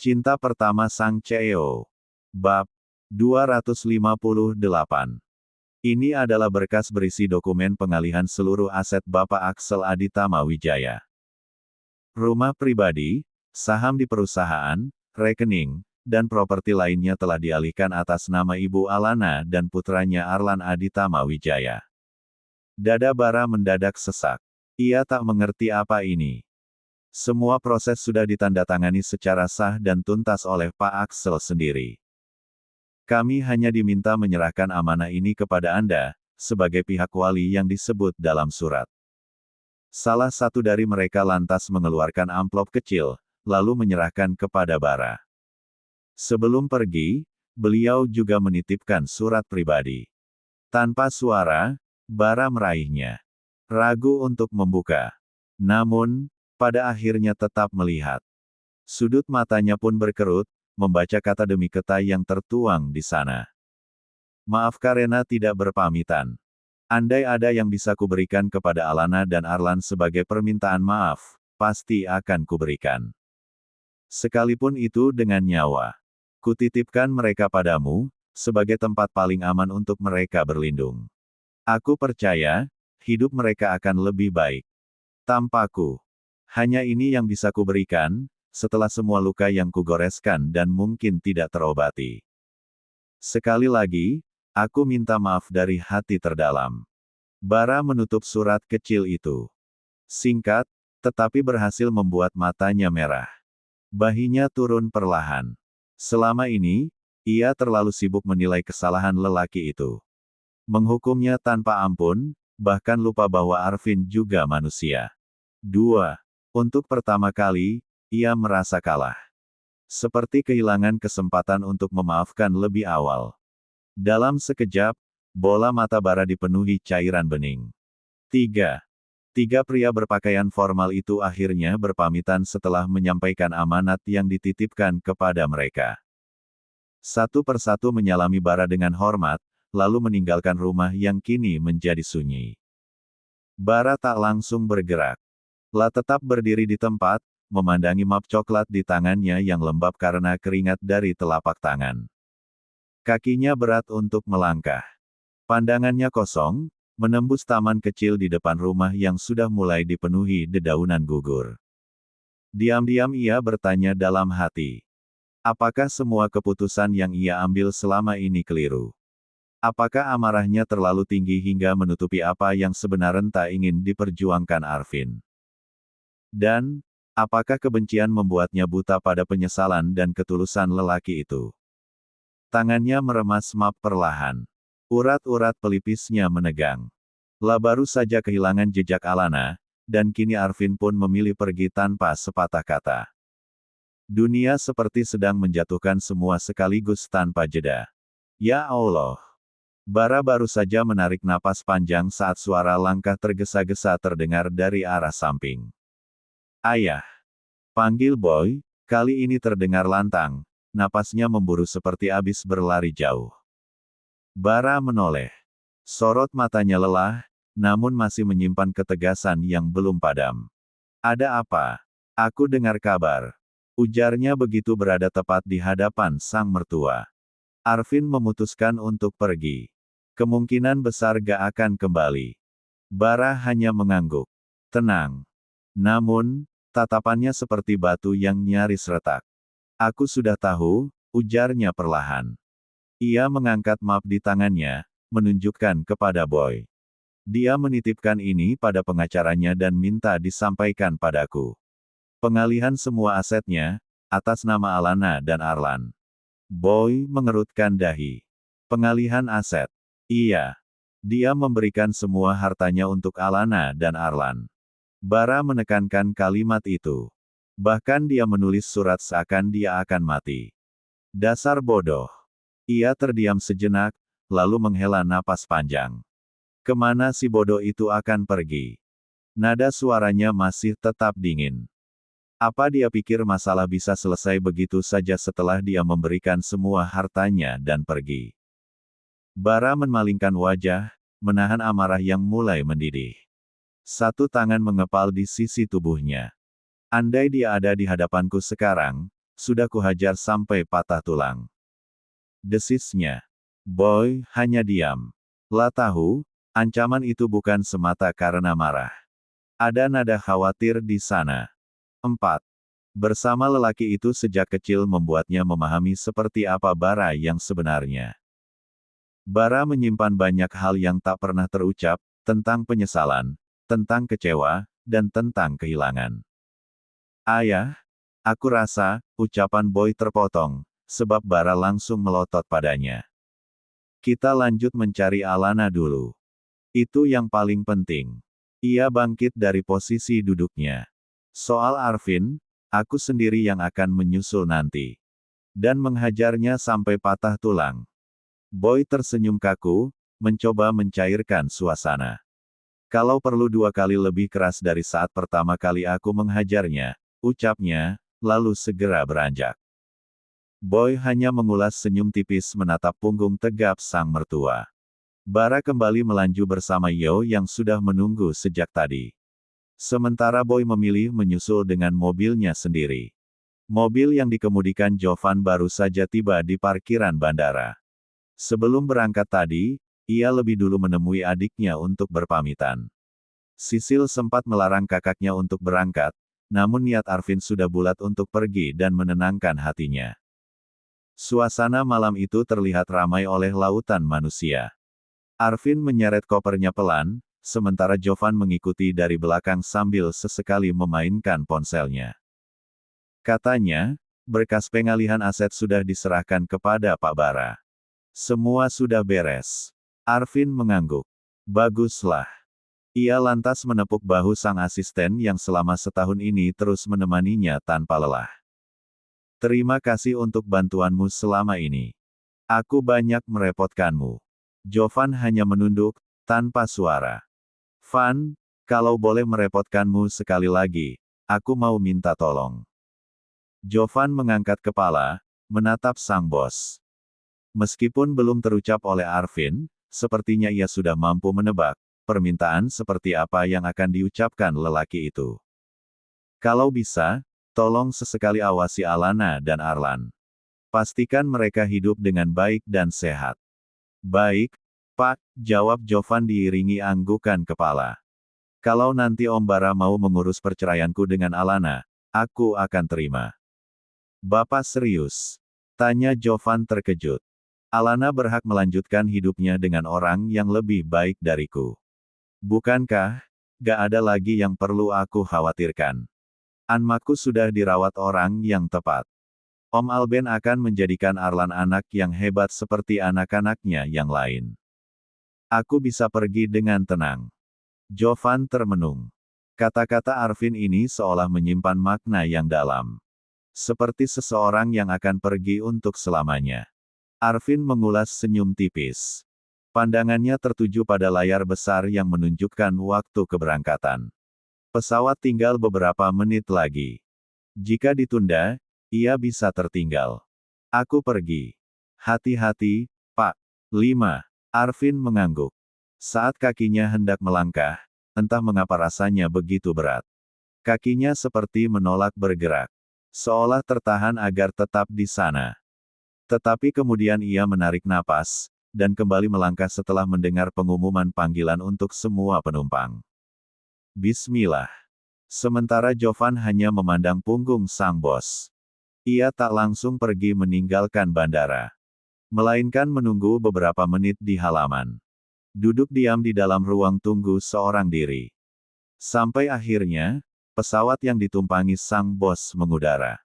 Cinta Pertama Sang CEO. Bab 258. Ini adalah berkas berisi dokumen pengalihan seluruh aset Bapak Axel Aditama Wijaya. Rumah pribadi, saham di perusahaan, rekening, dan properti lainnya telah dialihkan atas nama Ibu Alana dan putranya Arlan Aditama Wijaya. Dada Bara mendadak sesak. Ia tak mengerti apa ini. Semua proses sudah ditandatangani secara sah dan tuntas oleh Pak Axel sendiri. Kami hanya diminta menyerahkan amanah ini kepada Anda, sebagai pihak wali yang disebut dalam surat. Salah satu dari mereka lantas mengeluarkan amplop kecil, lalu menyerahkan kepada Bara. Sebelum pergi, beliau juga menitipkan surat pribadi. Tanpa suara, Bara meraihnya. Ragu untuk membuka. Namun, pada akhirnya tetap melihat. Sudut matanya pun berkerut, membaca kata demi kata yang tertuang di sana. Maaf karena tidak berpamitan. Andai ada yang bisa kuberikan kepada Alana dan Arlan sebagai permintaan maaf, pasti akan kuberikan. Sekalipun itu dengan nyawa. Kutitipkan mereka padamu, sebagai tempat paling aman untuk mereka berlindung. Aku percaya, hidup mereka akan lebih baik. Tanpaku. Hanya ini yang bisa kuberikan, setelah semua luka yang kugoreskan dan mungkin tidak terobati. Sekali lagi, aku minta maaf dari hati terdalam. Bara menutup surat kecil itu. Singkat, tetapi berhasil membuat matanya merah. Bahinya turun perlahan. Selama ini, ia terlalu sibuk menilai kesalahan lelaki itu. Menghukumnya tanpa ampun, bahkan lupa bahwa Arvin juga manusia. 2. Untuk pertama kali, ia merasa kalah. Seperti kehilangan kesempatan untuk memaafkan lebih awal. Dalam sekejap, bola mata Bara dipenuhi cairan bening. 3. Tiga pria berpakaian formal itu akhirnya berpamitan setelah menyampaikan amanat yang dititipkan kepada mereka. Satu persatu menyalami Bara dengan hormat, lalu meninggalkan rumah yang kini menjadi sunyi. Bara tak langsung bergerak. La tetap berdiri di tempat, memandangi map coklat di tangannya yang lembab karena keringat dari telapak tangan. Kakinya berat untuk melangkah. Pandangannya kosong, menembus taman kecil di depan rumah yang sudah mulai dipenuhi dedaunan gugur. Diam-diam ia bertanya dalam hati. Apakah semua keputusan yang ia ambil selama ini keliru? Apakah amarahnya terlalu tinggi hingga menutupi apa yang sebenarnya tak ingin diperjuangkan Arvin? Dan, apakah kebencian membuatnya buta pada penyesalan dan ketulusan lelaki itu? Tangannya meremas map perlahan. Urat-urat pelipisnya menegang. La baru saja kehilangan jejak Alana, dan kini Arvin pun memilih pergi tanpa sepatah kata. Dunia seperti sedang menjatuhkan semua sekaligus tanpa jeda. Ya Allah! Bara baru saja menarik napas panjang saat suara langkah tergesa-gesa terdengar dari arah samping. Ayah! Panggil Boy, kali ini terdengar lantang, napasnya memburu seperti abis berlari jauh. Bara menoleh. Sorot matanya lelah, namun masih menyimpan ketegasan yang belum padam. Ada apa? Aku dengar kabar. Ujarnya begitu berada tepat di hadapan sang mertua. Arvin memutuskan untuk pergi. Kemungkinan besar gak akan kembali. Bara hanya mengangguk. Tenang. Namun, tatapannya seperti batu yang nyaris retak. Aku sudah tahu, ujarnya perlahan. Ia mengangkat map di tangannya, menunjukkan kepada Boy. Dia menitipkan ini pada pengacaranya dan minta disampaikan padaku. Pengalihan semua asetnya, atas nama Alana dan Arlan. Boy mengerutkan dahi. Pengalihan aset. Iya. Dia memberikan semua hartanya untuk Alana dan Arlan. Bara menekankan kalimat itu. Bahkan dia menulis surat seakan dia akan mati. Dasar bodoh. Ia terdiam sejenak, lalu menghela napas panjang. Kemana si bodoh itu akan pergi? Nada suaranya masih tetap dingin. Apa dia pikir masalah bisa selesai begitu saja setelah dia memberikan semua hartanya dan pergi? Bara memalingkan wajah, menahan amarah yang mulai mendidih. Satu tangan mengepal di sisi tubuhnya. Andai dia ada di hadapanku sekarang, sudah kuhajar sampai patah tulang. Desisnya. Boy hanya diam. Lah tahu, ancaman itu bukan semata karena marah. Ada nada khawatir di sana. 4. Bersama lelaki itu sejak kecil membuatnya memahami seperti apa Bara yang sebenarnya. Bara menyimpan banyak hal yang tak pernah terucap, tentang penyesalan, tentang kecewa, dan tentang kehilangan. Ayah, aku rasa, ucapan Boy terpotong, sebab Bara langsung melotot padanya. Kita lanjut mencari Alana dulu. Itu yang paling penting. Ia bangkit dari posisi duduknya. Soal Arvin, aku sendiri yang akan menyusul nanti. Dan menghajarnya sampai patah tulang. Boy tersenyum kaku, mencoba mencairkan suasana. Kalau perlu 2 kali lebih keras dari saat pertama kali aku menghajarnya, ucapnya, lalu segera beranjak. Boy hanya mengulas senyum tipis menatap punggung tegap sang mertua. Bara kembali melanju bersama Yo yang sudah menunggu sejak tadi. Sementara Boy memilih menyusul dengan mobilnya sendiri. Mobil yang dikemudikan Jovan baru saja tiba di parkiran bandara. Sebelum berangkat tadi, ia lebih dulu menemui adiknya untuk berpamitan. Sisil sempat melarang kakaknya untuk berangkat, namun niat Arvin sudah bulat untuk pergi dan menenangkan hatinya. Suasana malam itu terlihat ramai oleh lautan manusia. Arvin menyeret kopernya pelan, sementara Jovan mengikuti dari belakang sambil sesekali memainkan ponselnya. Katanya, berkas pengalihan aset sudah diserahkan kepada Pak Bara. Semua sudah beres. Arvin mengangguk. Baguslah. Ia lantas menepuk bahu sang asisten yang selama setahun ini terus menemaninya tanpa lelah. Terima kasih untuk bantuanmu selama ini. Aku banyak merepotkanmu. Jovan hanya menunduk, tanpa suara. Van, kalau boleh merepotkanmu sekali lagi, aku mau minta tolong. Jovan mengangkat kepala, menatap sang bos. Meskipun belum terucap oleh Arvin, sepertinya ia sudah mampu menebak, permintaan seperti apa yang akan diucapkan lelaki itu. Kalau bisa, tolong sesekali awasi Alana dan Arlan. Pastikan mereka hidup dengan baik dan sehat. Baik, Pak, jawab Jovan diiringi anggukan kepala. Kalau nanti Om Bara mau mengurus perceraianku dengan Alana, aku akan terima. Bapak serius? Tanya Jovan terkejut. Alana berhak melanjutkan hidupnya dengan orang yang lebih baik dariku. Bukankah, gak ada lagi yang perlu aku khawatirkan. Anakku sudah dirawat orang yang tepat. Om Alben akan menjadikan Arlan anak yang hebat seperti anak-anaknya yang lain. Aku bisa pergi dengan tenang. Jovan termenung. Kata-kata Arvin ini seolah menyimpan makna yang dalam. Seperti seseorang yang akan pergi untuk selamanya. Arvin mengulas senyum tipis. Pandangannya tertuju pada layar besar yang menunjukkan waktu keberangkatan. Pesawat tinggal beberapa menit lagi. Jika ditunda, ia bisa tertinggal. Aku pergi. Hati-hati, Pak. 5. Arvin mengangguk. Saat kakinya hendak melangkah, entah mengapa rasanya begitu berat. Kakinya seperti menolak bergerak. Seolah tertahan agar tetap di sana. Tetapi kemudian ia menarik napas, dan kembali melangkah setelah mendengar pengumuman panggilan untuk semua penumpang. Bismillah. Sementara Jovan hanya memandang punggung sang bos. Ia tak langsung pergi meninggalkan bandara. Melainkan menunggu beberapa menit di halaman. Duduk diam di dalam ruang tunggu seorang diri. Sampai akhirnya, pesawat yang ditumpangi sang bos mengudara.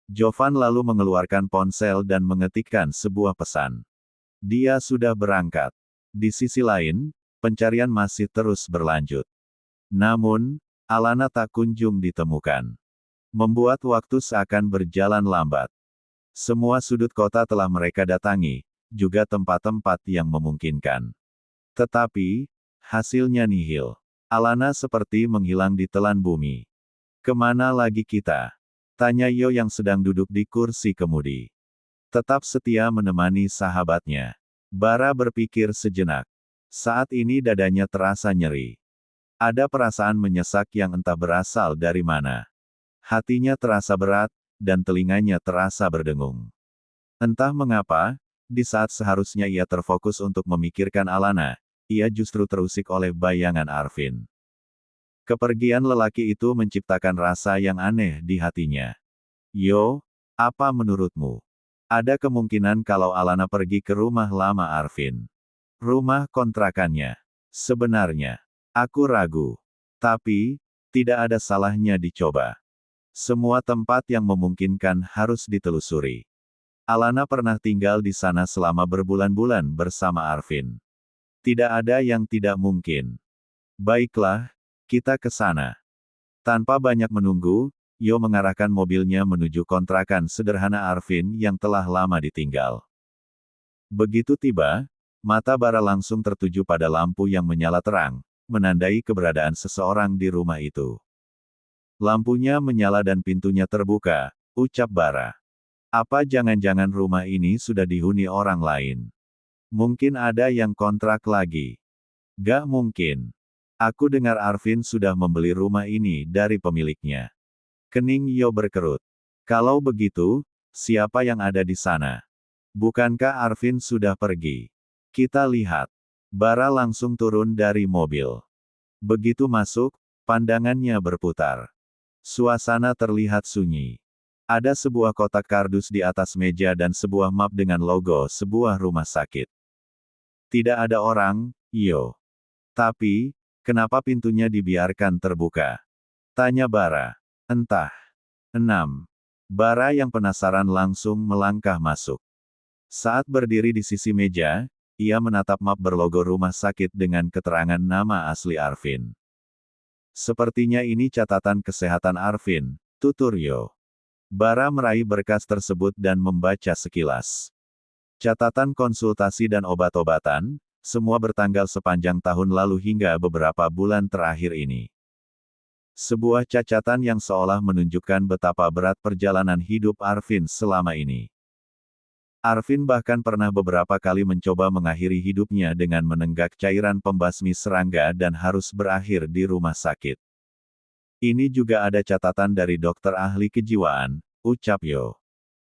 Jovan lalu mengeluarkan ponsel dan mengetikkan sebuah pesan. Dia sudah berangkat. Di sisi lain, pencarian masih terus berlanjut. Namun, Alana tak kunjung ditemukan. Membuat waktu seakan berjalan lambat. Semua sudut kota telah mereka datangi, juga tempat-tempat yang memungkinkan. Tetapi, hasilnya nihil. Alana seperti menghilang di telan bumi. Kemana lagi kita? Tanya Yo yang sedang duduk di kursi kemudi. Tetap setia menemani sahabatnya. Bara berpikir sejenak. Saat ini dadanya terasa nyeri. Ada perasaan menyesak yang entah berasal dari mana. Hatinya terasa berat, dan telinganya terasa berdengung. Entah mengapa, di saat seharusnya ia terfokus untuk memikirkan Alana, ia justru terusik oleh bayangan Arvin. Kepergian lelaki itu menciptakan rasa yang aneh di hatinya. Yo, apa menurutmu? Ada kemungkinan kalau Alana pergi ke rumah lama Arvin. Rumah kontrakannya. Sebenarnya, aku ragu. Tapi, tidak ada salahnya dicoba. Semua tempat yang memungkinkan harus ditelusuri. Alana pernah tinggal di sana selama berbulan-bulan bersama Arvin. Tidak ada yang tidak mungkin. Baiklah, kita ke sana. Tanpa banyak menunggu, Yo mengarahkan mobilnya menuju kontrakan sederhana Arvin yang telah lama ditinggal. Begitu tiba, mata Bara langsung tertuju pada lampu yang menyala terang, menandai keberadaan seseorang di rumah itu. Lampunya menyala dan pintunya terbuka, ucap Bara. Apa jangan-jangan rumah ini sudah dihuni orang lain? Mungkin ada yang kontrak lagi. Gak mungkin. Aku dengar Arvin sudah membeli rumah ini dari pemiliknya. Kening Yo berkerut. Kalau begitu, siapa yang ada di sana? Bukankah Arvin sudah pergi? Kita lihat. Bara langsung turun dari mobil. Begitu masuk, pandangannya berputar. Suasana terlihat sunyi. Ada sebuah kotak kardus di atas meja dan sebuah map dengan logo sebuah rumah sakit. Tidak ada orang, Yo. Tapi, kenapa pintunya dibiarkan terbuka? Tanya Bara. Entah. 6. Bara yang penasaran langsung melangkah masuk. Saat berdiri di sisi meja, ia menatap map berlogo rumah sakit dengan keterangan nama asli Arvin. Sepertinya ini catatan kesehatan Arvin, tutur Yo. Bara meraih berkas tersebut dan membaca sekilas. Catatan konsultasi dan obat-obatan, semua bertanggal sepanjang tahun lalu hingga beberapa bulan terakhir ini. Sebuah cacatan yang seolah menunjukkan betapa berat perjalanan hidup Arvin selama ini. Arvin bahkan pernah beberapa kali mencoba mengakhiri hidupnya dengan menenggak cairan pembasmi serangga dan harus berakhir di rumah sakit. Ini juga ada catatan dari dokter ahli kejiwaan, ucap Yo.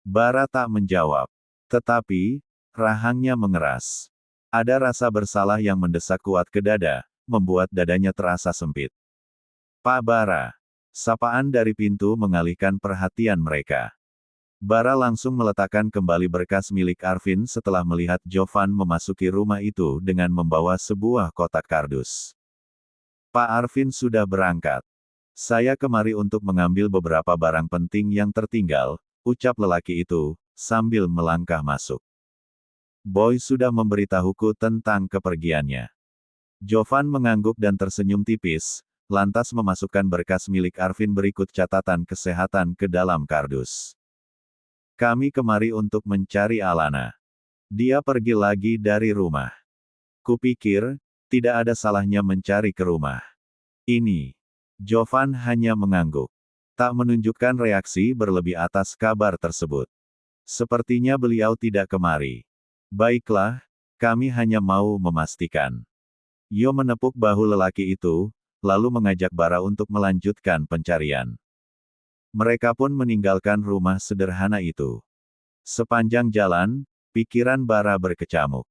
Bara tak menjawab. Tetapi, rahangnya mengeras. Ada rasa bersalah yang mendesak kuat ke dada, membuat dadanya terasa sempit. Pak Bara. Sapaan dari pintu mengalihkan perhatian mereka. Bara langsung meletakkan kembali berkas milik Arvin setelah melihat Jovan memasuki rumah itu dengan membawa sebuah kotak kardus. Pak Arvin sudah berangkat. Saya kemari untuk mengambil beberapa barang penting yang tertinggal, ucap lelaki itu, sambil melangkah masuk. Boy sudah memberitahuku tentang kepergiannya. Jovan mengangguk dan tersenyum tipis, lantas memasukkan berkas milik Arvin berikut catatan kesehatan ke dalam kardus. Kami kemari untuk mencari Alana. Dia pergi lagi dari rumah. Kupikir, tidak ada salahnya mencari ke rumah ini. Jovan hanya mengangguk. Tak menunjukkan reaksi berlebih atas kabar tersebut. Sepertinya beliau tidak kemari. Baiklah, kami hanya mau memastikan. Yo menepuk bahu lelaki itu, lalu mengajak Bara untuk melanjutkan pencarian. Mereka pun meninggalkan rumah sederhana itu. Sepanjang jalan, pikiran Bara berkecamuk.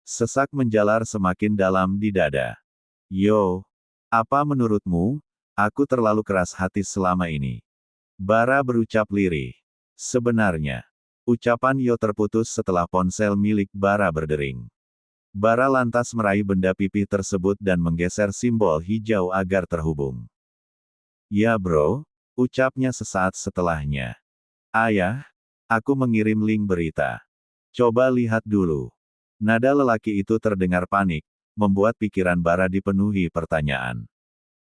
Sesak menjalar semakin dalam di dada. Yo, apa menurutmu? Aku terlalu keras hati selama ini. Bara berucap lirih. Sebenarnya, ucapan Yo terputus setelah ponsel milik Bara berdering. Bara lantas meraih benda pipih tersebut dan menggeser simbol hijau agar terhubung. Ya bro, ucapnya sesaat setelahnya. Ayah, aku mengirim link berita. Coba lihat dulu. Nada lelaki itu terdengar panik, membuat pikiran Bara dipenuhi pertanyaan.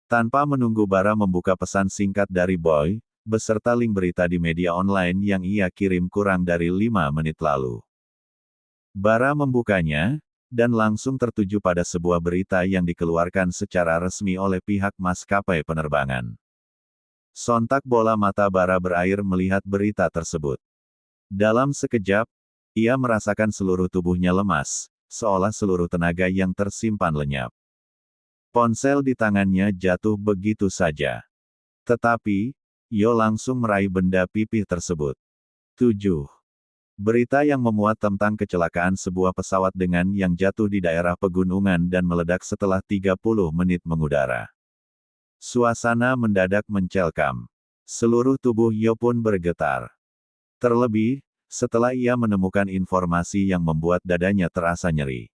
Tanpa menunggu Bara membuka pesan singkat dari Boy, beserta link berita di media online yang ia kirim kurang dari 5 menit lalu. Bara membukanya, dan langsung tertuju pada sebuah berita yang dikeluarkan secara resmi oleh pihak maskapai penerbangan. Sontak bola mata Bara berair melihat berita tersebut. Dalam sekejap, ia merasakan seluruh tubuhnya lemas, seolah seluruh tenaga yang tersimpan lenyap. Ponsel di tangannya jatuh begitu saja. Tetapi, Yo langsung meraih benda pipih tersebut. 7. Berita yang memuat tentang kecelakaan sebuah pesawat dengan yang jatuh di daerah pegunungan dan meledak setelah 30 menit mengudara. Suasana mendadak mencekam. Seluruh tubuh Yo pun bergetar. Terlebih, setelah ia menemukan informasi yang membuat dadanya terasa nyeri.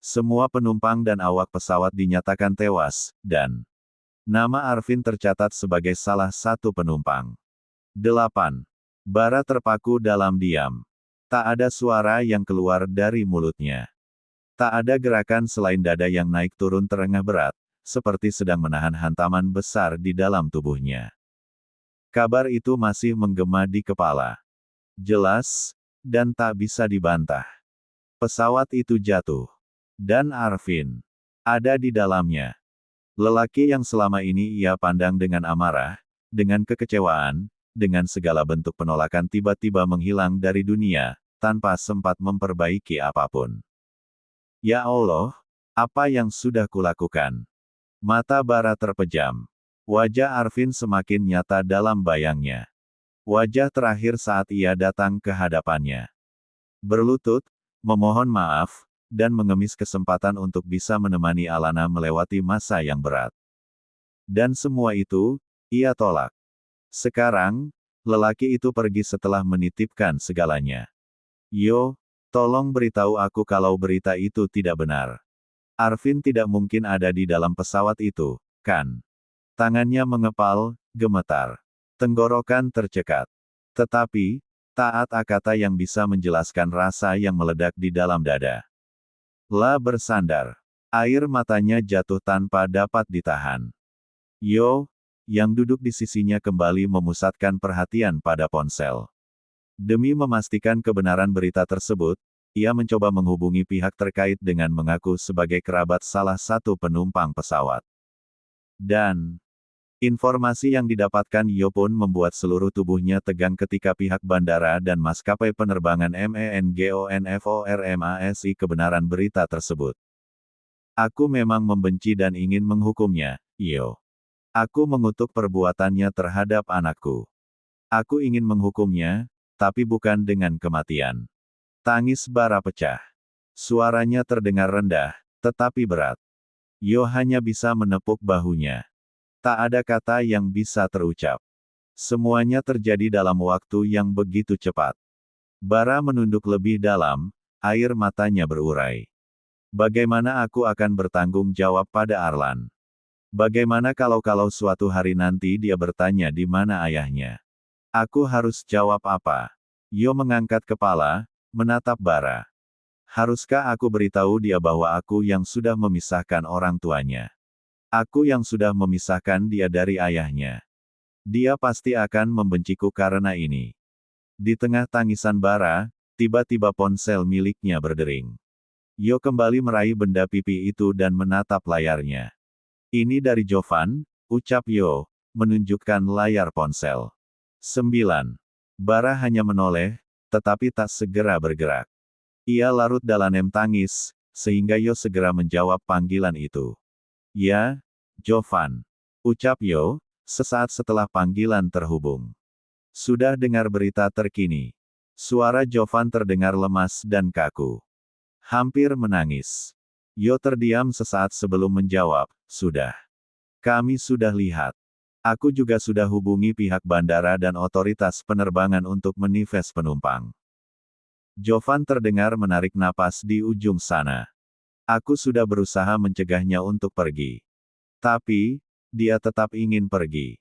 Semua penumpang dan awak pesawat dinyatakan tewas, dan nama Arvin tercatat sebagai salah satu penumpang. 8. Bara terpaku dalam diam. Tak ada suara yang keluar dari mulutnya. Tak ada gerakan selain dada yang naik turun terengah berat, seperti sedang menahan hantaman besar di dalam tubuhnya. Kabar itu masih menggema di kepala. Jelas, dan tak bisa dibantah. Pesawat itu jatuh. Dan Arvin ada di dalamnya. Lelaki yang selama ini ia pandang dengan amarah, dengan kekecewaan, dengan segala bentuk penolakan tiba-tiba menghilang dari dunia, tanpa sempat memperbaiki apapun. Ya Allah, apa yang sudah kulakukan? Mata Bara terpejam. Wajah Arvin semakin nyata dalam bayangnya. Wajah terakhir saat ia datang ke hadapannya. Berlutut, memohon maaf, dan mengemis kesempatan untuk bisa menemani Alana melewati masa yang berat. Dan semua itu, ia tolak. Sekarang, lelaki itu pergi setelah menitipkan segalanya. Yo, tolong beritahu aku kalau berita itu tidak benar. Arvin tidak mungkin ada di dalam pesawat itu, kan? Tangannya mengepal, gemetar. Tenggorokan tercekat. Tetapi, tak ada kata yang bisa menjelaskan rasa yang meledak di dalam dada. La bersandar. Air matanya jatuh tanpa dapat ditahan. Yo, yang duduk di sisinya kembali memusatkan perhatian pada ponsel. Demi memastikan kebenaran berita tersebut, ia mencoba menghubungi pihak terkait dengan mengaku sebagai kerabat salah satu penumpang pesawat. Dan informasi yang didapatkan Yo pun membuat seluruh tubuhnya tegang ketika pihak bandara dan maskapai penerbangan mengonfirmasi kebenaran berita tersebut. Aku memang membenci dan ingin menghukumnya, Yo. Aku mengutuk perbuatannya terhadap anakku. Aku ingin menghukumnya, tapi bukan dengan kematian. Tangis Bara pecah. Suaranya terdengar rendah, tetapi berat. Yo hanya bisa menepuk bahunya. Tak ada kata yang bisa terucap. Semuanya terjadi dalam waktu yang begitu cepat. Bara menunduk lebih dalam, air matanya berurai. Bagaimana aku akan bertanggung jawab pada Arlan? Bagaimana kalau suatu hari nanti dia bertanya di mana ayahnya? Aku harus jawab apa? Yo mengangkat kepala, menatap Bara. Haruskah aku beritahu dia bahwa aku yang sudah memisahkan orang tuanya? Aku yang sudah memisahkan dia dari ayahnya. Dia pasti akan membenciku karena ini. Di tengah tangisan Bara, tiba-tiba ponsel miliknya berdering. Yo kembali meraih benda pipi itu dan menatap layarnya. Ini dari Jovan, ucap Yo, menunjukkan layar ponsel. 9. Bara hanya menoleh, tetapi tak segera bergerak. Ia larut dalam tangis, sehingga Yo segera menjawab panggilan itu. Ya, Jovan. Ucap Yo, sesaat setelah panggilan terhubung. Sudah dengar berita terkini. Suara Jovan terdengar lemas dan kaku. Hampir menangis. Yo terdiam sesaat sebelum menjawab, sudah. Kami sudah lihat. Aku juga sudah hubungi pihak bandara dan otoritas penerbangan untuk manifest penumpang. Jovan terdengar menarik napas di ujung sana. Aku sudah berusaha mencegahnya untuk pergi. Tapi, dia tetap ingin pergi.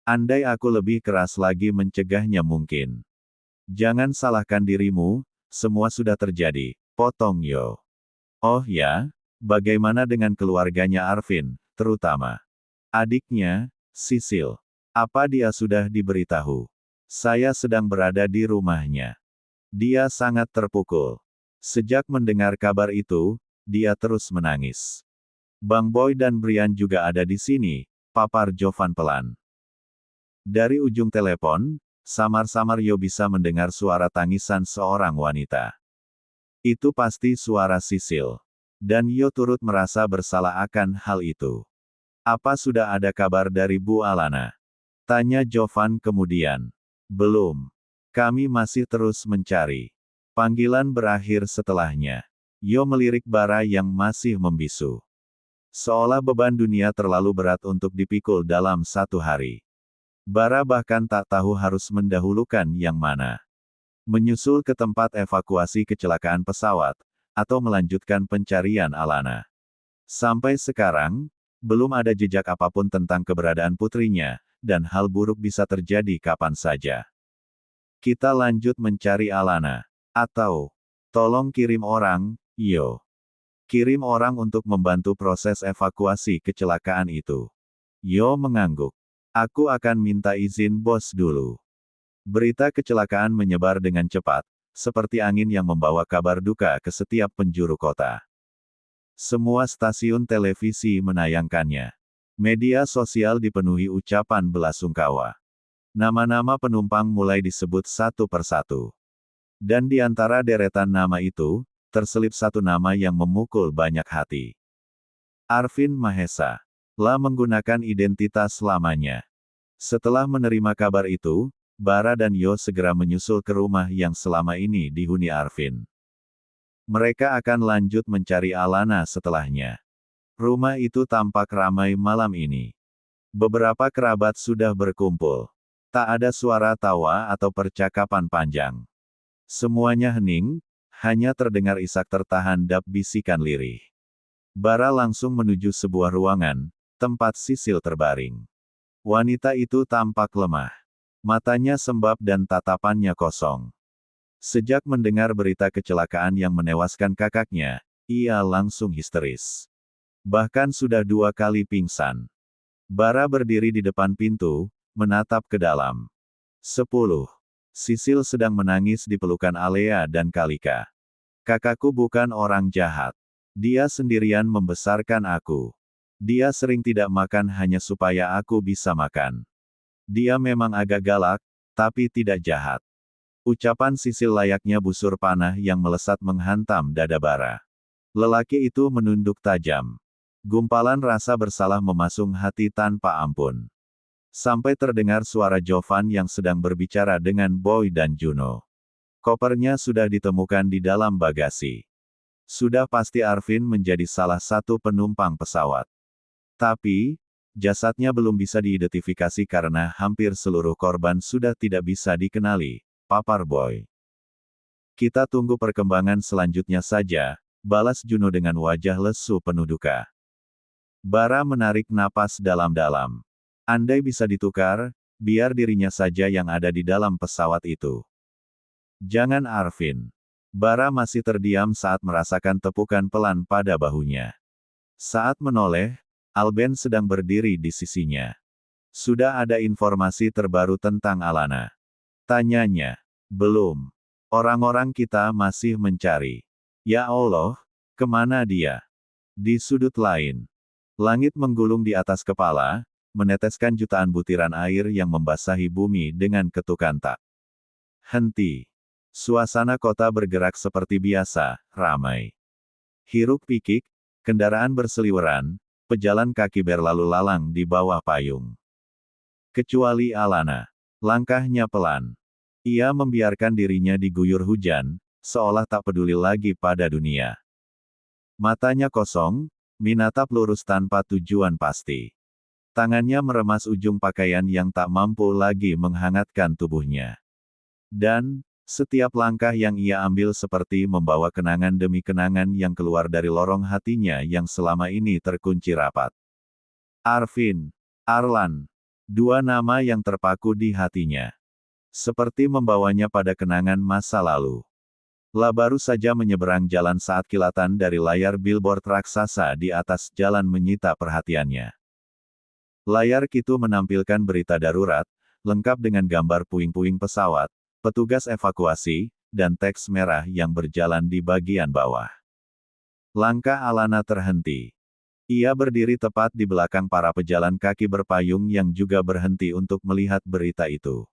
Andai aku lebih keras lagi mencegahnya mungkin. Jangan salahkan dirimu, semua sudah terjadi, potong Yo. Oh ya, bagaimana dengan keluarganya Arvin, terutama adiknya, Sisil? Apa dia sudah diberitahu? Saya sedang berada di rumahnya. Dia sangat terpukul. Sejak mendengar kabar itu, dia terus menangis. Bang Boy dan Brian juga ada di sini, papar Jovan pelan. Dari ujung telepon, samar-samar Yo bisa mendengar suara tangisan seorang wanita. Itu pasti suara Sisil. Dan Yo turut merasa bersalah akan hal itu. Apa sudah ada kabar dari Bu Alana? Tanya Jovan kemudian. Belum. Kami masih terus mencari. Panggilan berakhir setelahnya. Yo melirik Bara yang masih membisu. Seolah beban dunia terlalu berat untuk dipikul dalam satu hari. Bara bahkan tak tahu harus mendahulukan yang mana. Menyusul ke tempat evakuasi kecelakaan pesawat, atau melanjutkan pencarian Alana. Sampai sekarang, belum ada jejak apapun tentang keberadaan putrinya, dan hal buruk bisa terjadi kapan saja. Kita lanjut mencari Alana. Atau, tolong kirim orang, Yo. Kirim orang untuk membantu proses evakuasi kecelakaan itu. Yo mengangguk. Aku akan minta izin bos dulu. Berita kecelakaan menyebar dengan cepat, seperti angin yang membawa kabar duka ke setiap penjuru kota. Semua stasiun televisi menayangkannya. Media sosial dipenuhi ucapan belasungkawa. Nama-nama penumpang mulai disebut satu persatu. Dan di antara deretan nama itu, terselip satu nama yang memukul banyak hati. Arvind Mahesa. Lah menggunakan identitas lamanya. Setelah menerima kabar itu, Bara dan Yo segera menyusul ke rumah yang selama ini dihuni Arvind. Mereka akan lanjut mencari Alana setelahnya. Rumah itu tampak ramai malam ini. Beberapa kerabat sudah berkumpul. Tak ada suara tawa atau percakapan panjang. Semuanya hening, hanya terdengar isak tertahan dap bisikan lirih. Bara langsung menuju sebuah ruangan, tempat Sisil terbaring. Wanita itu tampak lemah. Matanya sembab dan tatapannya kosong. Sejak mendengar berita kecelakaan yang menewaskan kakaknya, ia langsung histeris. Bahkan sudah 2 kali pingsan. Bara berdiri di depan pintu, menatap ke dalam. 10. Sisil sedang menangis di pelukan Alea dan Kalika. Kakakku bukan orang jahat. Dia sendirian membesarkan aku. Dia sering tidak makan hanya supaya aku bisa makan. Dia memang agak galak, tapi tidak jahat. Ucapan Sisil layaknya busur panah yang melesat menghantam dada Bara. Lelaki itu menunduk tajam. Gumpalan rasa bersalah memasung hati tanpa ampun. Sampai terdengar suara Jovan yang sedang berbicara dengan Boy dan Juno. Kopernya sudah ditemukan di dalam bagasi. Sudah pasti Arvind menjadi salah satu penumpang pesawat. Tapi, jasadnya belum bisa diidentifikasi karena hampir seluruh korban sudah tidak bisa dikenali, papar Boy. Kita tunggu perkembangan selanjutnya saja, balas Juno dengan wajah lesu penuh duka. Bara menarik napas dalam-dalam. Andai bisa ditukar, biar dirinya saja yang ada di dalam pesawat itu. Jangan Arvind. Bara masih terdiam saat merasakan tepukan pelan pada bahunya. Saat menoleh, Alben sedang berdiri di sisinya. Sudah ada informasi terbaru tentang Alana? Tanyanya. Belum. Orang-orang kita masih mencari. Ya Allah, kemana dia? Di sudut lain. Langit menggulung di atas kepala, meneteskan jutaan butiran air yang membasahi bumi dengan ketukan tak henti. Suasana kota bergerak seperti biasa, ramai. Hiruk-pikik, kendaraan berseliweran, pejalan kaki berlalu lalang di bawah payung. Kecuali Alana. Langkahnya pelan. Ia membiarkan dirinya diguyur hujan, seolah tak peduli lagi pada dunia. Matanya kosong, menatap lurus tanpa tujuan pasti. Tangannya meremas ujung pakaian yang tak mampu lagi menghangatkan tubuhnya. Dan, setiap langkah yang ia ambil seperti membawa kenangan demi kenangan yang keluar dari lorong hatinya yang selama ini terkunci rapat. Arvind, Arlan. 2 nama yang terpaku di hatinya. Seperti membawanya pada kenangan masa lalu. Lah baru saja menyeberang jalan saat kilatan dari layar billboard raksasa di atas jalan menyita perhatiannya. Layar itu menampilkan berita darurat, lengkap dengan gambar puing-puing pesawat, petugas evakuasi, dan teks merah yang berjalan di bagian bawah. Langkah Alana terhenti. Ia berdiri tepat di belakang para pejalan kaki berpayung yang juga berhenti untuk melihat berita itu.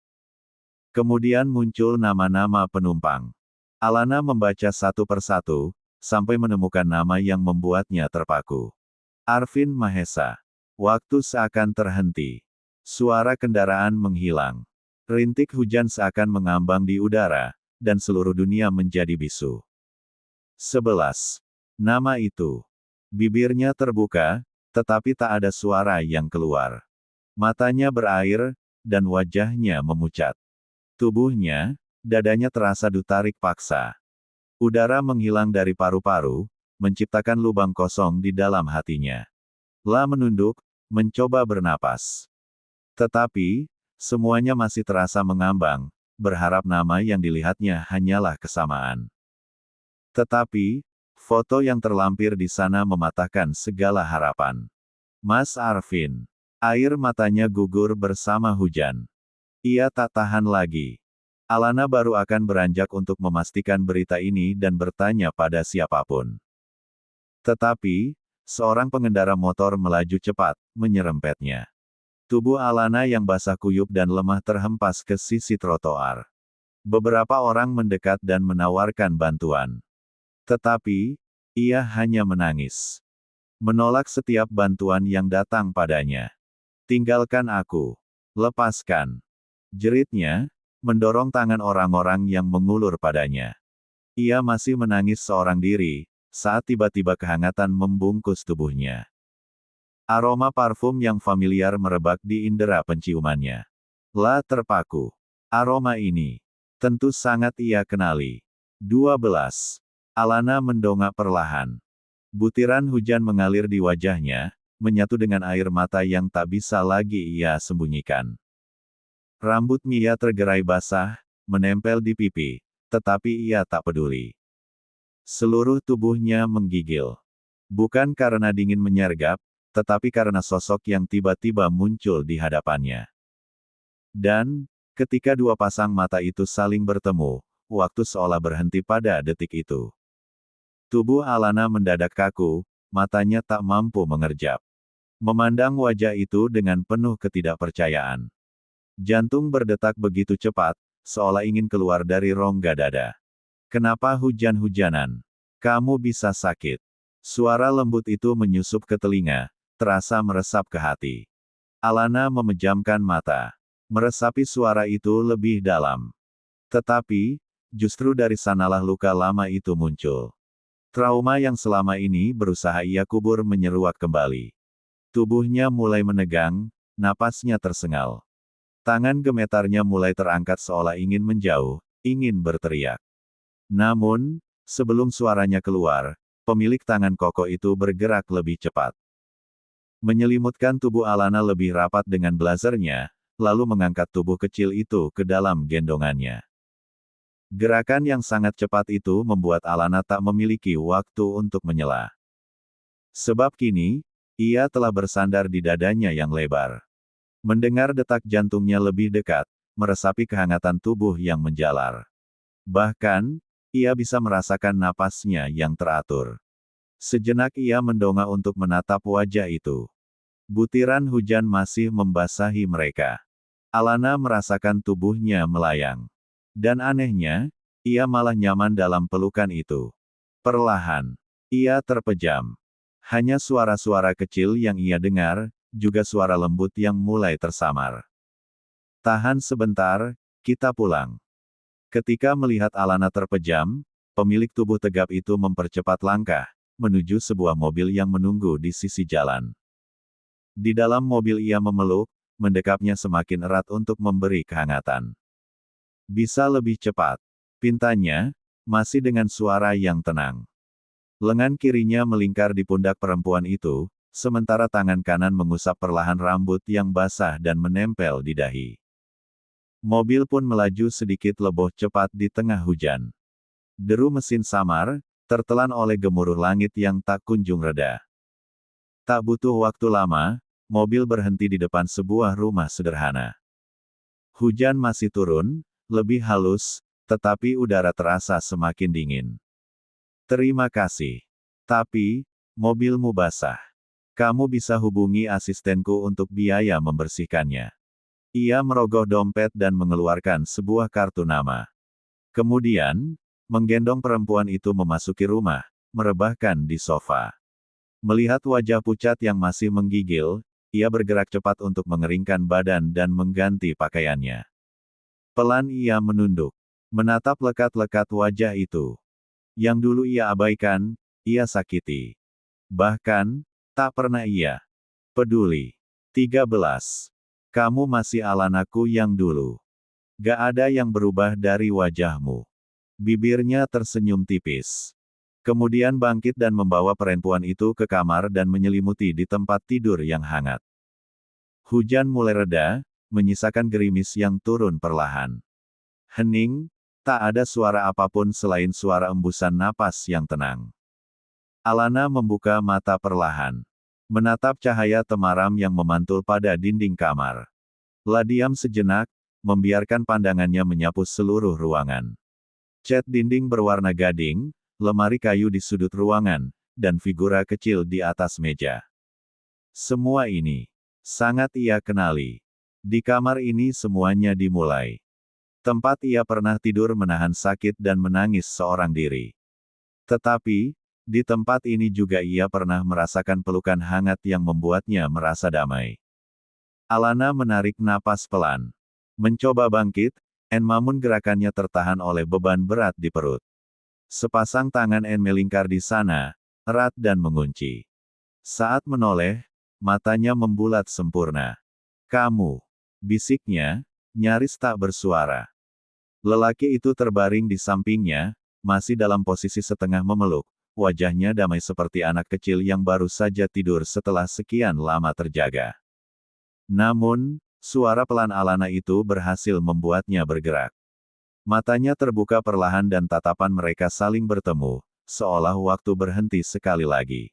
Kemudian muncul nama-nama penumpang. Alana membaca satu persatu, sampai menemukan nama yang membuatnya terpaku. Arvind Mahesa. Waktu seakan terhenti. Suara kendaraan menghilang. Rintik hujan seakan mengambang di udara, dan seluruh dunia menjadi bisu. 11. Nama itu. Bibirnya terbuka, tetapi tak ada suara yang keluar. Matanya berair, dan wajahnya memucat. Tubuhnya, dadanya terasa ditarik paksa. Udara menghilang dari paru-paru, menciptakan lubang kosong di dalam hatinya. La menunduk, mencoba bernapas. Tetapi, semuanya masih terasa mengambang, berharap nama yang dilihatnya hanyalah kesamaan. Tetapi, foto yang terlampir di sana mematahkan segala harapan. Mas Arvin. Air matanya gugur bersama hujan. Ia tak tahan lagi. Alana baru akan beranjak untuk memastikan berita ini dan bertanya pada siapapun. Tetapi, seorang pengendara motor melaju cepat, menyerempetnya. Tubuh Alana yang basah kuyup dan lemah terhempas ke sisi trotoar. Beberapa orang mendekat dan menawarkan bantuan. Tetapi, ia hanya menangis. Menolak setiap bantuan yang datang padanya. Tinggalkan aku. Lepaskan. Jeritnya, mendorong tangan orang-orang yang mengulur padanya. Ia masih menangis seorang diri, saat tiba-tiba kehangatan membungkus tubuhnya. Aroma parfum yang familiar merebak di indera penciumannya. La terpaku. Aroma ini. Tentu sangat ia kenali. 12. Alana mendongak perlahan. Butiran hujan mengalir di wajahnya, menyatu dengan air mata yang tak bisa lagi ia sembunyikan. Rambut Mia tergerai basah, menempel di pipi, tetapi ia tak peduli. Seluruh tubuhnya menggigil. Bukan karena dingin menyergap, tetapi karena sosok yang tiba-tiba muncul di hadapannya. Dan, ketika dua pasang mata itu saling bertemu, waktu seolah berhenti pada detik itu. Tubuh Alana mendadak kaku, matanya tak mampu mengerjap. Memandang wajah itu dengan penuh ketidakpercayaan. Jantung berdetak begitu cepat, seolah ingin keluar dari rongga dada. Kenapa hujan-hujanan? Kamu bisa sakit. Suara lembut itu menyusup ke telinga, terasa meresap ke hati. Alana memejamkan mata. Meresapi suara itu lebih dalam. Tetapi, justru dari sanalah luka lama itu muncul. Trauma yang selama ini berusaha ia kubur menyeruak kembali. Tubuhnya mulai menegang, napasnya tersengal. Tangan gemetarnya mulai terangkat seolah ingin menjauh, ingin berteriak. Namun, sebelum suaranya keluar, pemilik tangan kokoh itu bergerak lebih cepat. Menyelimutkan tubuh Alana lebih rapat dengan blazernya, lalu mengangkat tubuh kecil itu ke dalam gendongannya. Gerakan yang sangat cepat itu membuat Alana tak memiliki waktu untuk menyela. Sebab kini, ia telah bersandar di dadanya yang lebar. Mendengar detak jantungnya lebih dekat, meresapi kehangatan tubuh yang menjalar. Bahkan, ia bisa merasakan napasnya yang teratur. Sejenak ia mendongak untuk menatap wajah itu. Butiran hujan masih membasahi mereka. Alana merasakan tubuhnya melayang. Dan anehnya, ia malah nyaman dalam pelukan itu. Perlahan, ia terpejam. Hanya suara-suara kecil yang ia dengar, juga suara lembut yang mulai tersamar. Tahan sebentar, kita pulang. Ketika melihat Alana terpejam, pemilik tubuh tegap itu mempercepat langkah, menuju sebuah mobil yang menunggu di sisi jalan. Di dalam mobil ia memeluk, mendekapnya semakin erat untuk memberi kehangatan. Bisa lebih cepat. Pintanya, masih dengan suara yang tenang. Lengan kirinya melingkar di pundak perempuan itu, sementara tangan kanan mengusap perlahan rambut yang basah dan menempel di dahi. Mobil pun melaju sedikit lebih cepat di tengah hujan. Deru mesin samar, tertelan oleh gemuruh langit yang tak kunjung reda. Tak butuh waktu lama, mobil berhenti di depan sebuah rumah sederhana. Hujan masih turun, lebih halus, tetapi udara terasa semakin dingin. Terima kasih. Tapi, mobilmu basah. Kamu bisa hubungi asistenku untuk biaya membersihkannya. Ia merogoh dompet dan mengeluarkan sebuah kartu nama. Kemudian, menggendong perempuan itu memasuki rumah, merebahkan di sofa. Melihat wajah pucat yang masih menggigil, ia bergerak cepat untuk mengeringkan badan dan mengganti pakaiannya. Pelan ia menunduk, menatap lekat-lekat wajah itu. Yang dulu ia abaikan, ia sakiti. Bahkan, tak pernah ia peduli. 13. Kamu masih Alanaku yang dulu. Gak ada yang berubah dari wajahmu. Bibirnya tersenyum tipis. Kemudian bangkit dan membawa perempuan itu ke kamar dan menyelimuti di tempat tidur yang hangat. Hujan mulai reda, menyisakan gerimis yang turun perlahan. Hening, tak ada suara apapun selain suara embusan napas yang tenang. Alana membuka mata perlahan. Menatap cahaya temaram yang memantul pada dinding kamar. Lah diam sejenak, membiarkan pandangannya menyapu seluruh ruangan. Cat dinding berwarna gading, lemari kayu di sudut ruangan, dan figura kecil di atas meja. Semua ini sangat ia kenali. Di kamar ini semuanya dimulai. Tempat ia pernah tidur menahan sakit dan menangis seorang diri. Tetapi, di tempat ini juga ia pernah merasakan pelukan hangat yang membuatnya merasa damai. Alana menarik napas pelan. Mencoba bangkit, namun gerakannya tertahan oleh beban berat di perut. Sepasang tangan Anne melingkar di sana, erat dan mengunci. Saat menoleh, matanya membulat sempurna. Kamu, bisiknya, nyaris tak bersuara. Lelaki itu terbaring di sampingnya, masih dalam posisi setengah memeluk, wajahnya damai seperti anak kecil yang baru saja tidur setelah sekian lama terjaga. Namun, suara pelan Alana itu berhasil membuatnya bergerak. Matanya terbuka perlahan dan tatapan mereka saling bertemu, seolah waktu berhenti sekali lagi.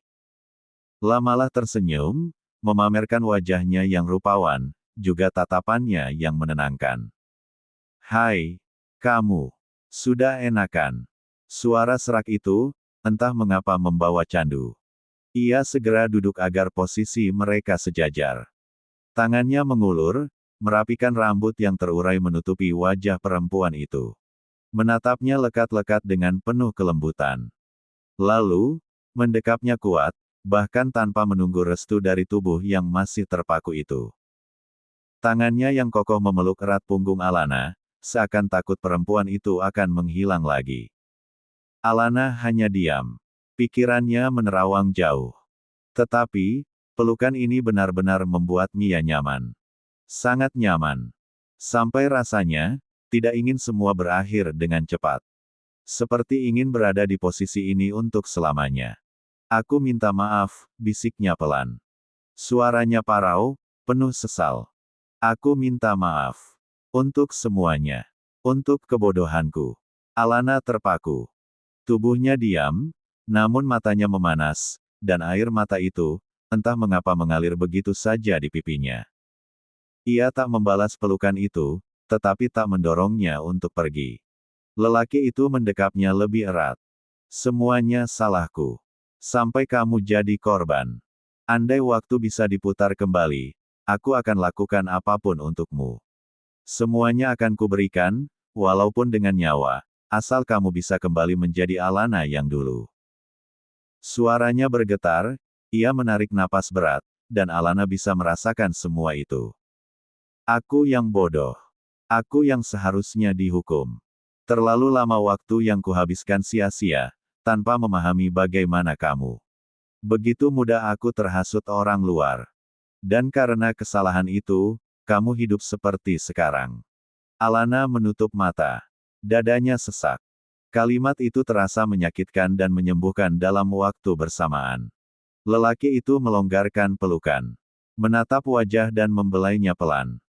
Lamalah tersenyum, memamerkan wajahnya yang rupawan, juga tatapannya yang menenangkan. Hai, kamu. Sudah enakan. Suara serak itu, entah mengapa membawa candu. Ia segera duduk agar posisi mereka sejajar. Tangannya mengulur, merapikan rambut yang terurai menutupi wajah perempuan itu. Menatapnya lekat-lekat dengan penuh kelembutan. Lalu, mendekapnya kuat, bahkan tanpa menunggu restu dari tubuh yang masih terpaku itu. Tangannya yang kokoh memeluk erat punggung Alana, seakan takut perempuan itu akan menghilang lagi. Alana hanya diam. Pikirannya menerawang jauh. Tetapi, pelukan ini benar-benar membuat Mia nyaman. Sangat nyaman. Sampai rasanya, tidak ingin semua berakhir dengan cepat. Seperti ingin berada di posisi ini untuk selamanya. Aku minta maaf, bisiknya pelan. Suaranya parau, penuh sesal. Aku minta maaf. Untuk semuanya. Untuk kebodohanku. Alana terpaku. Tubuhnya diam, namun matanya memanas, dan air mata itu, entah mengapa mengalir begitu saja di pipinya. Ia tak membalas pelukan itu, tetapi tak mendorongnya untuk pergi. Lelaki itu mendekapnya lebih erat. Semuanya salahku. Sampai kamu jadi korban. Andai waktu bisa diputar kembali, aku akan lakukan apapun untukmu. Semuanya akan kuberikan, walaupun dengan nyawa, asal kamu bisa kembali menjadi Alana yang dulu. Suaranya bergetar, ia menarik napas berat, dan Alana bisa merasakan semua itu. Aku yang bodoh. Aku yang seharusnya dihukum. Terlalu lama waktu yang kuhabiskan sia-sia, tanpa memahami bagaimana kamu. Begitu mudah aku terhasut orang luar. Dan karena kesalahan itu, kamu hidup seperti sekarang. Alana menutup mata. Dadanya sesak. Kalimat itu terasa menyakitkan dan menyembuhkan dalam waktu bersamaan. Lelaki itu melonggarkan pelukan. Menatap wajah dan membelainya pelan.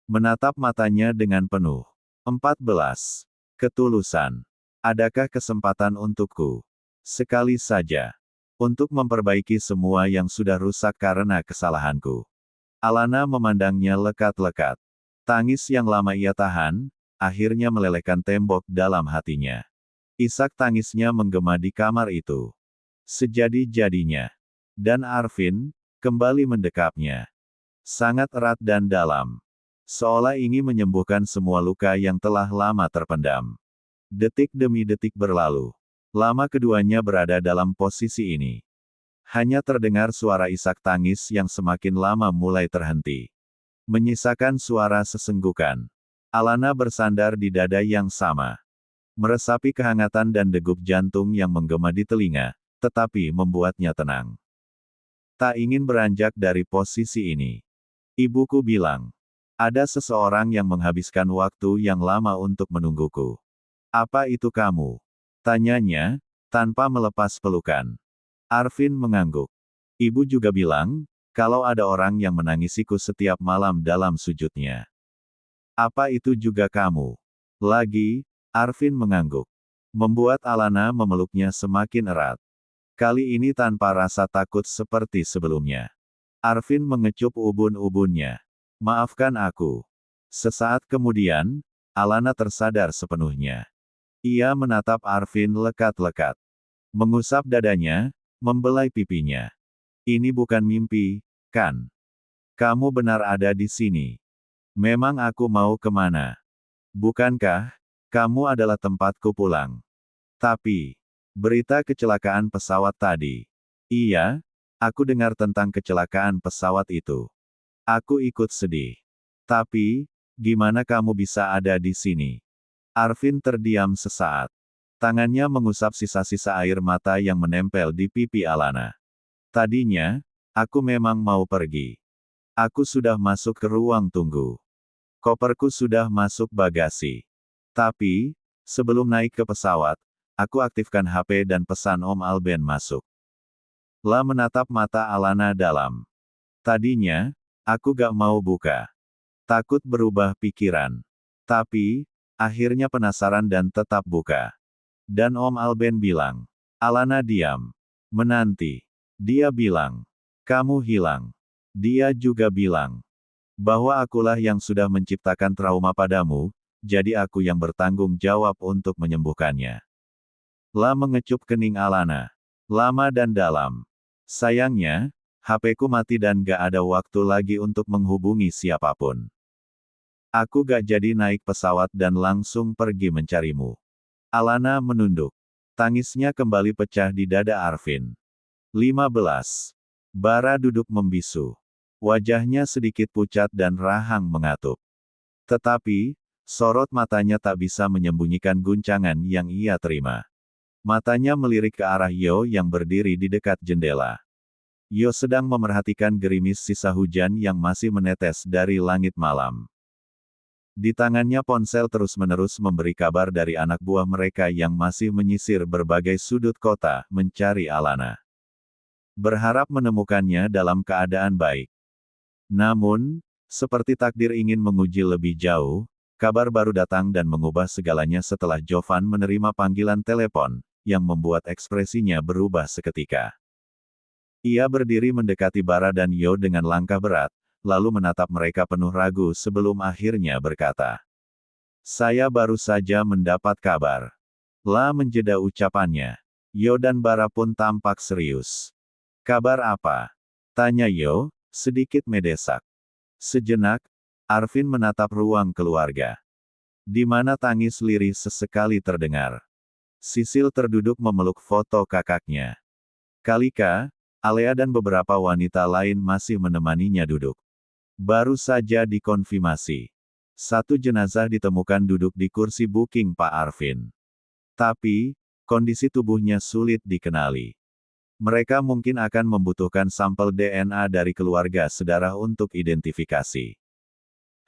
Menatap matanya dengan penuh 14. Ketulusan. Adakah kesempatan untukku? Sekali saja. Untuk memperbaiki semua yang sudah rusak karena kesalahanku. Alana memandangnya lekat-lekat. Tangis yang lama ia tahan, akhirnya melelehkan tembok dalam hatinya. Isak tangisnya menggema di kamar itu. Sejadi-jadinya. Dan Arvin, kembali mendekapnya. Sangat erat dan dalam. Seolah ingin menyembuhkan semua luka yang telah lama terpendam. Detik demi detik berlalu. Lama keduanya berada dalam posisi ini. Hanya terdengar suara isak tangis yang semakin lama mulai terhenti. Menyisakan suara sesenggukan. Alana bersandar di dada yang sama. Meresapi kehangatan dan degup jantung yang menggema di telinga, tetapi membuatnya tenang. Tak ingin beranjak dari posisi ini. Ibuku bilang, ada seseorang yang menghabiskan waktu yang lama untuk menungguku. Apa itu kamu? Tanyanya, tanpa melepas pelukan. Arvin mengangguk. Ibu juga bilang, kalau ada orang yang menangisiku setiap malam dalam sujudnya. Apa itu juga kamu? Lagi, Arvin mengangguk. Membuat Alana memeluknya semakin erat. Kali ini tanpa rasa takut seperti sebelumnya. Arvin mengecup ubun-ubunnya. Maafkan aku. Sesaat kemudian, Alana tersadar sepenuhnya. Ia menatap Arvin lekat-lekat. Mengusap dadanya, membelai pipinya. Ini bukan mimpi, kan? Kamu benar ada di sini. Memang aku mau kemana? Bukankah, kamu adalah tempatku pulang? Tapi, berita kecelakaan pesawat tadi. Iya, aku dengar tentang kecelakaan pesawat itu. Aku ikut sedih. Tapi, gimana kamu bisa ada di sini? Arvin terdiam sesaat. Tangannya mengusap sisa-sisa air mata yang menempel di pipi Alana. Tadinya, aku memang mau pergi. Aku sudah masuk ke ruang tunggu. Koperku sudah masuk bagasi. Tapi, sebelum naik ke pesawat, aku aktifkan HP dan pesan Om Alben masuk. La menatap mata Alana dalam. Tadinya, aku gak mau buka. Takut berubah pikiran. Tapi, akhirnya penasaran dan tetap buka. Dan Om Alben bilang, Alana diam. Menanti. Dia bilang, kamu hilang. Dia juga bilang, bahwa akulah yang sudah menciptakan trauma padamu, jadi aku yang bertanggung jawab untuk menyembuhkannya. La mengecup kening Alana. Lama dan dalam. Sayangnya, HP-ku mati dan gak ada waktu lagi untuk menghubungi siapapun. Aku gak jadi naik pesawat dan langsung pergi mencarimu. Alana menunduk. Tangisnya kembali pecah di dada Arvin. 15. Bara duduk membisu. Wajahnya sedikit pucat dan rahang mengatup. Tetapi, sorot matanya tak bisa menyembunyikan guncangan yang ia terima. Matanya melirik ke arah Yo yang berdiri di dekat jendela. Yo sedang memerhatikan gerimis sisa hujan yang masih menetes dari langit malam. Di tangannya ponsel terus-menerus memberi kabar dari anak buah mereka yang masih menyisir berbagai sudut kota, mencari Alana. Berharap menemukannya dalam keadaan baik. Namun, seperti takdir ingin menguji lebih jauh, kabar baru datang dan mengubah segalanya setelah Jovan menerima panggilan telepon, yang membuat ekspresinya berubah seketika. Ia berdiri mendekati Bara dan Yo dengan langkah berat, lalu menatap mereka penuh ragu sebelum akhirnya berkata, saya baru saja mendapat kabar. La menjeda ucapannya. Yo dan Bara pun tampak serius. Kabar apa? Tanya Yo, sedikit mendesak. Sejenak, Arvin menatap ruang keluarga. Di mana tangis lirih sesekali terdengar. Sisil terduduk memeluk foto kakaknya. Kalika, Alea dan beberapa wanita lain masih menemaninya duduk. Baru saja dikonfirmasi. Satu jenazah ditemukan duduk di kursi booking Pak Arvin. Tapi, kondisi tubuhnya sulit dikenali. Mereka mungkin akan membutuhkan sampel DNA dari keluarga sedarah untuk identifikasi.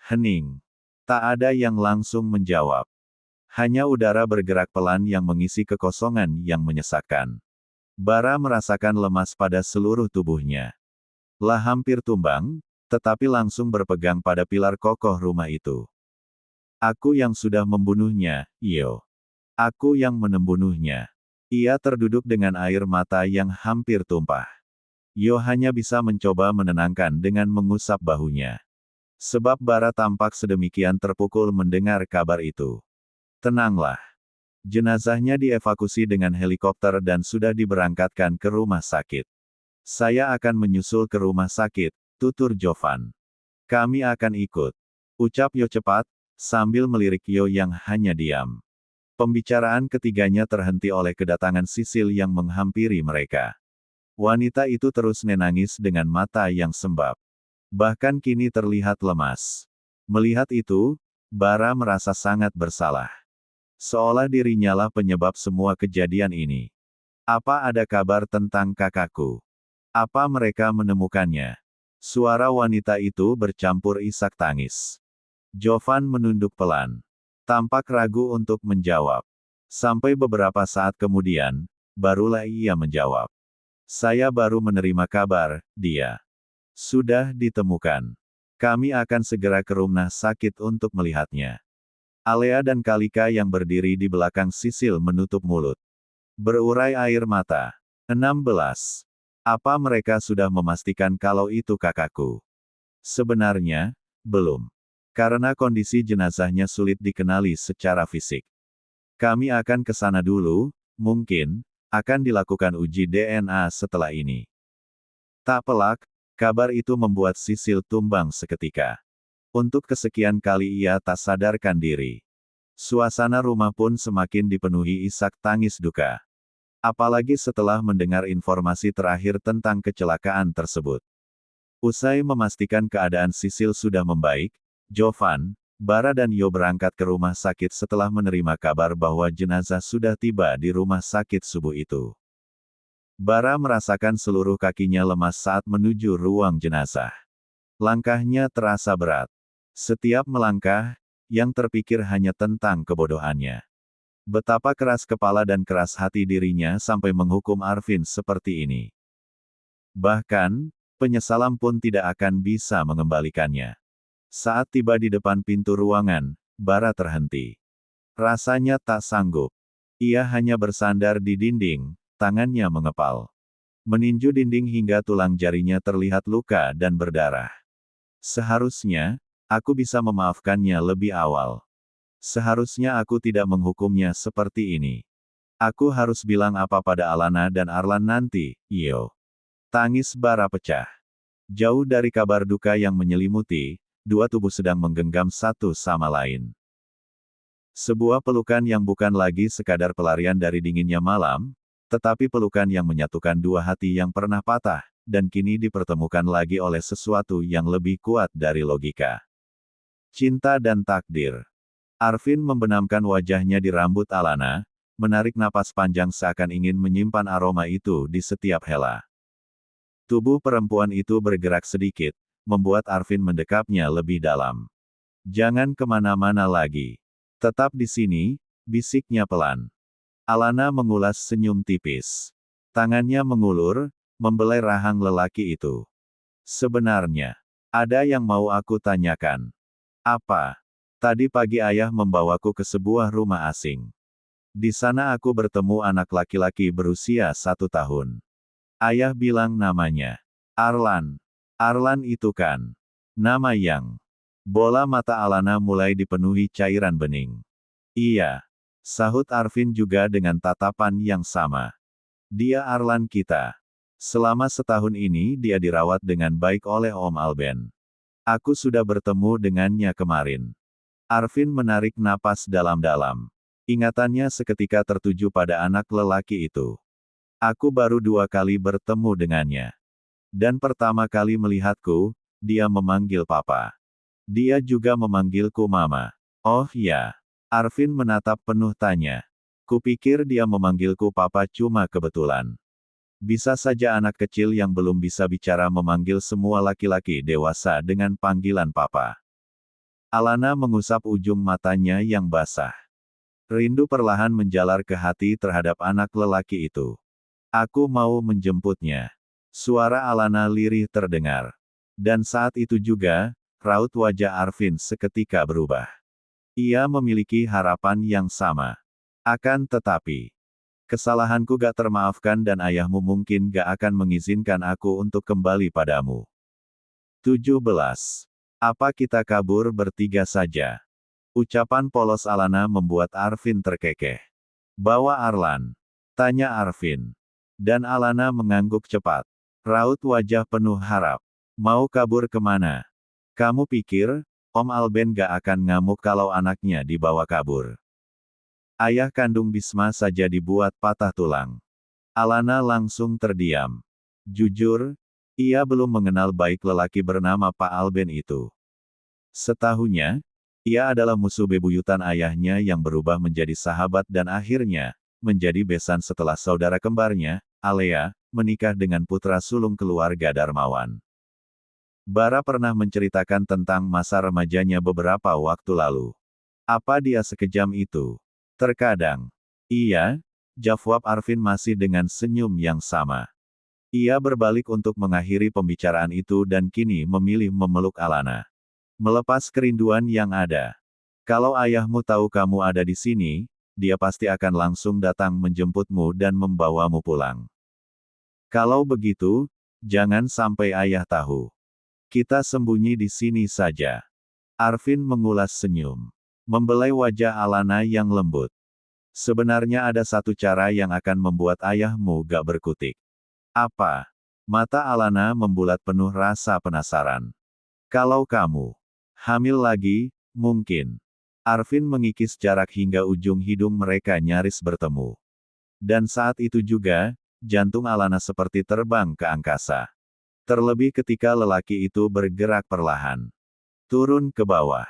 Hening. Tak ada yang langsung menjawab. Hanya udara bergerak pelan yang mengisi kekosongan yang menyesakkan. Bara merasakan lemas pada seluruh tubuhnya. La hampir tumbang, tetapi langsung berpegang pada pilar kokoh rumah itu. Aku yang sudah membunuhnya, Yo. Aku yang membunuhnya. Ia terduduk dengan air mata yang hampir tumpah. Yo hanya bisa mencoba menenangkan dengan mengusap bahunya. Sebab Bara tampak sedemikian terpukul mendengar kabar itu. Tenanglah. Jenazahnya dievakuasi dengan helikopter dan sudah diberangkatkan ke rumah sakit. Saya akan menyusul ke rumah sakit, tutur Jovan. Kami akan ikut. Ucap Yo cepat, sambil melirik Yo yang hanya diam. Pembicaraan ketiganya terhenti oleh kedatangan Sisil yang menghampiri mereka. Wanita itu terus menangis dengan mata yang sembab. Bahkan kini terlihat lemas. Melihat itu, Bara merasa sangat bersalah. Seolah dirinya lah penyebab semua kejadian ini. Apa ada kabar tentang kakakku? Apa mereka menemukannya? Suara wanita itu bercampur isak tangis. Jovan menunduk pelan. Tampak ragu untuk menjawab. Sampai beberapa saat kemudian, barulah ia menjawab. Saya baru menerima kabar, dia sudah ditemukan. Kami akan segera ke rumah sakit untuk melihatnya. Alea dan Kalika yang berdiri di belakang Sisil menutup mulut. Berurai air mata. 16. Apa mereka sudah memastikan kalau itu kakakku? Sebenarnya, belum. Karena kondisi jenazahnya sulit dikenali secara fisik. Kami akan ke sana dulu, mungkin akan dilakukan uji DNA setelah ini. Tak pelak, kabar itu membuat Sisil tumbang seketika. Untuk kesekian kali ia tak sadarkan diri. Suasana rumah pun semakin dipenuhi isak tangis duka. Apalagi setelah mendengar informasi terakhir tentang kecelakaan tersebut. Usai memastikan keadaan Sisil sudah membaik, Jovan, Bara dan Yo berangkat ke rumah sakit setelah menerima kabar bahwa jenazah sudah tiba di rumah sakit subuh itu. Bara merasakan seluruh kakinya lemas saat menuju ruang jenazah. Langkahnya terasa berat. Setiap melangkah, yang terpikir hanya tentang kebodohannya. Betapa keras kepala dan keras hati dirinya sampai menghukum Arvin seperti ini. Bahkan, penyesalan pun tidak akan bisa mengembalikannya. Saat tiba di depan pintu ruangan, Bara terhenti. Rasanya tak sanggup. Ia hanya bersandar di dinding, tangannya mengepal. Meninju dinding hingga tulang jarinya terlihat luka dan berdarah. Seharusnya, aku bisa memaafkannya lebih awal. Seharusnya aku tidak menghukumnya seperti ini. Aku harus bilang apa pada Alana dan Arlan nanti, Yo. Tangis Bara pecah. Jauh dari kabar duka yang menyelimuti, dua tubuh sedang menggenggam satu sama lain. Sebuah pelukan yang bukan lagi sekadar pelarian dari dinginnya malam, tetapi pelukan yang menyatukan dua hati yang pernah patah, dan kini dipertemukan lagi oleh sesuatu yang lebih kuat dari logika. Cinta dan takdir. Arvin membenamkan wajahnya di rambut Alana, menarik napas panjang seakan ingin menyimpan aroma itu di setiap hela. Tubuh perempuan itu bergerak sedikit, membuat Arvin mendekapnya lebih dalam. Jangan kemana-mana lagi. Tetap di sini, bisiknya pelan. Alana mengulas senyum tipis. Tangannya mengulur, membelai rahang lelaki itu. Sebenarnya, ada yang mau aku tanyakan. Apa? Tadi pagi ayah membawaku ke sebuah rumah asing. Di sana aku bertemu anak laki-laki berusia 1 tahun. Ayah bilang namanya Arlan. Arlan itu kan nama yang... Bola mata Alana mulai dipenuhi cairan bening. Iya. Sahut Arvin juga dengan tatapan yang sama. Dia Arlan kita. Selama setahun ini dia dirawat dengan baik oleh Om Alben. Aku sudah bertemu dengannya kemarin. Arvin menarik napas dalam-dalam. Ingatannya seketika tertuju pada anak lelaki itu. Aku baru 2 kali bertemu dengannya. Dan pertama kali melihatku, dia memanggil papa. Dia juga memanggilku mama. Oh ya. Arvin menatap penuh tanya. Kupikir dia memanggilku papa cuma kebetulan. Bisa saja anak kecil yang belum bisa bicara memanggil semua laki-laki dewasa dengan panggilan papa. Alana mengusap ujung matanya yang basah. Rindu perlahan menjalar ke hati terhadap anak lelaki itu. Aku mau menjemputnya. Suara Alana lirih terdengar. Dan saat itu juga, raut wajah Arvin seketika berubah. Ia memiliki harapan yang sama. Akan tetapi, kesalahanku gak termaafkan dan ayahmu mungkin gak akan mengizinkan aku untuk kembali padamu. 17. Apa kita kabur bertiga saja? Ucapan polos Alana membuat Arvin terkekeh. Bawa Arlan? Tanya Arvin. Dan Alana mengangguk cepat. Raut wajah penuh harap. Mau kabur kemana? Kamu pikir, Om Alben gak akan ngamuk kalau anaknya dibawa kabur? Ayah kandung Bisma saja dibuat patah tulang. Alana langsung terdiam. Jujur, ia belum mengenal baik lelaki bernama Pak Alben itu. Setahunya, ia adalah musuh bebuyutan ayahnya yang berubah menjadi sahabat dan akhirnya, menjadi besan setelah saudara kembarnya, Alea, menikah dengan putra sulung keluarga Darmawan. Bara pernah menceritakan tentang masa remajanya beberapa waktu lalu. Apa dia sekejam itu? Terkadang. Iya, jawab Arvin masih dengan senyum yang sama. Ia berbalik untuk mengakhiri pembicaraan itu dan kini memilih memeluk Alana. Melepas kerinduan yang ada. Kalau ayahmu tahu kamu ada di sini, dia pasti akan langsung datang menjemputmu dan membawamu pulang. Kalau begitu, jangan sampai ayah tahu. Kita sembunyi di sini saja. Arvin mengulas senyum. Membelai wajah Alana yang lembut. Sebenarnya ada satu cara yang akan membuat ayahmu gak berkutik. Apa? Mata Alana membulat penuh rasa penasaran. Kalau kamu hamil lagi, mungkin. Arvin mengikis jarak hingga ujung hidung mereka nyaris bertemu. Dan saat itu juga, jantung Alana seperti terbang ke angkasa. Terlebih ketika lelaki itu bergerak perlahan. Turun ke bawah.